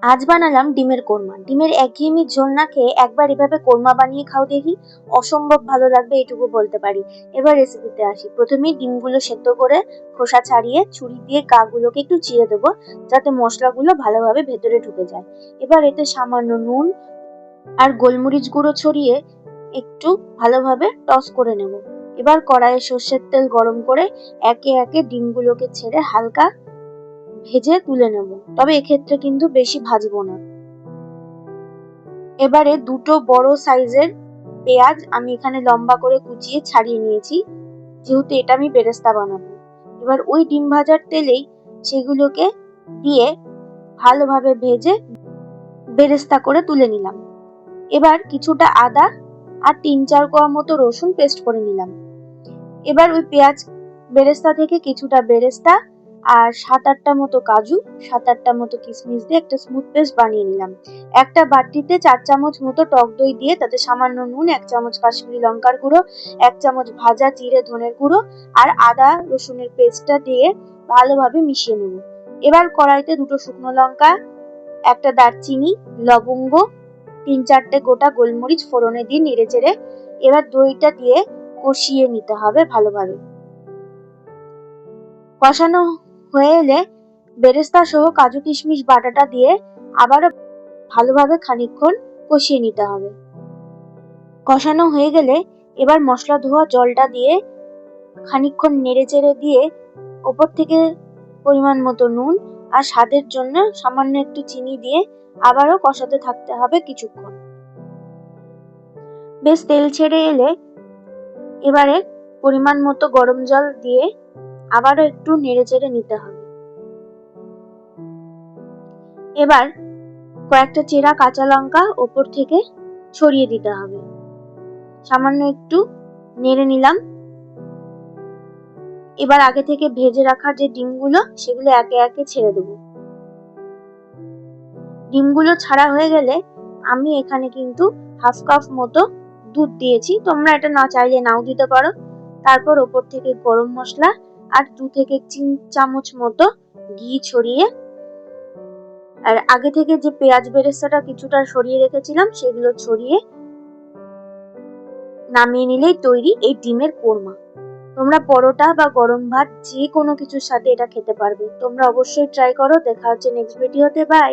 আজ বানালাম ডিমের কোরমা। ডিমের একঘেয়েমি ঝোল না খেয়ে একবার এভাবে কোরমা বানিয়ে খাও দেখি, অসম্ভব ভালো লাগবে এটুকু বলতে পারি। এবার রেসিপিতে আসি। প্রথমেই ডিমগুলো সেদ্ধ করে খোসা ছাড়িয়ে ছুরি দিয়ে গাগুলোকে একটু চিড়ে দেবো, যাতে মশলাগুলো ভালোভাবে ভেতরে ঢুকে যায়। এবার এতে সামান্য নুন আর গোলমরিচ গুঁড়ো ছড়িয়ে একটু ভালোভাবে টস করে নেব। এবার কড়াইয়ে সর্ষের তেল গরম করে একে একে ডিমগুলোকে ছেড়ে হালকা ভেজে তুলে নেব, তবে এক্ষেত্রে কিন্তু বেশি ভাজবো না। এবারে দুটো বড় সাইজের পেঁয়াজ আমি এখানে লম্বা করে কুচিয়ে ছাড়িয়ে নিয়েছি, যেহেতু এটা আমি বেরেস্তা বানাবো। এবার ওই ডিম ভাজার তেলেই সেগুলোকে দিয়ে ভালোভাবে ভেজে বেরেস্তা করে তুলে নিলাম। এবার কিছুটা আদা আর 3-4 কোয়া মতো রসুন পেস্ট করে নিলাম। এবার ওই পেঁয়াজ বেরেস্তা থেকে কিছুটা বেরেস্তা আর 7-8টা মতো কাজু, 7-8টা মতো কিশমিশ দিয়ে একটা স্মুথ পেস্ট বানিয়ে নিলাম। একটা বাটিতে 4 চামচ মতো টক দই দিয়ে তাতে সামান্য নুন, 1 চামচ কাশ্মীরি লঙ্কার গুঁড়ো, 1 চামচ ভাজা জিরে ধনের গুঁড়ো আর আদা রসুনের পেস্টটা দিয়ে ভালোভাবে মিশিয়ে নেব। এবার কড়াইতে দুটো শুকনো লঙ্কা, একটা দারচিনি, লবঙ্গ, 3-4টে গোটা গোলমরিচ ফোড়নে দিয়ে নেড়েচেড়ে এবার দইটা দিয়ে কষিয়ে নিতে হবে ভালোভাবে। কষানো হয়ে এলে বেরেস্তা সহ কাজু কিশমিশ বাটাটা দিয়ে আবারও ভালোভাবে খানিকক্ষণ কষিয়ে নিতে হবে। কষানো হয়ে গেলে এবার মশলা ধোয়া জলটা দিয়ে খানিকক্ষণ নেড়েচেড়ে দিয়ে ওপর থেকে পরিমাণ মতো নুন আর স্বাদের জন্য সামান্য একটু চিনি দিয়ে আবারও কষাতে থাকতে হবে কিছুক্ষণ। বেশ তেল ছেড়ে এলে এবারে পরিমাণ মতো গরম জল দিয়ে আবারও একটু নেড়েচেড়ে নিতে হবে। এবার কয়েকটা চেরা কাঁচা লঙ্কা ওপর থেকে ছড়িয়ে দিতে হবে। সামান্য একটু নেড়ে নিলাম। এবার আগে থেকে ভেজে রাখা যে ডিমগুলো সেগুলো একে একে ছেড়ে দেবো। ডিমগুলো ছাড়া হয়ে গেলে আমি এখানে কিন্তু হাফ কাপ মতো দুধ দিয়েছি, তোমরা এটা না চাইলে নাও দিতে পারো। তারপর ওপর থেকে গরম মশলা আর 2 থেকে 3 চামচ মতো ঘি ছড়িয়ে আর আগে থেকে যে পেঁয়াজ বেরেস্তাটা কিছুটা সরিয়ে রেখেছিলাম সেগুলো ছড়িয়ে নামিয়ে নিলেই তৈরি এই ডিমের কোরমা। তোমরা পরোটা বা গরম ভাত যে কোনো কিছুর সাথে এটা খেতে পারবে। তোমরা অবশ্যই ট্রাই করো। দেখা হচ্ছে নেক্সট ভিডিওতে। বাই।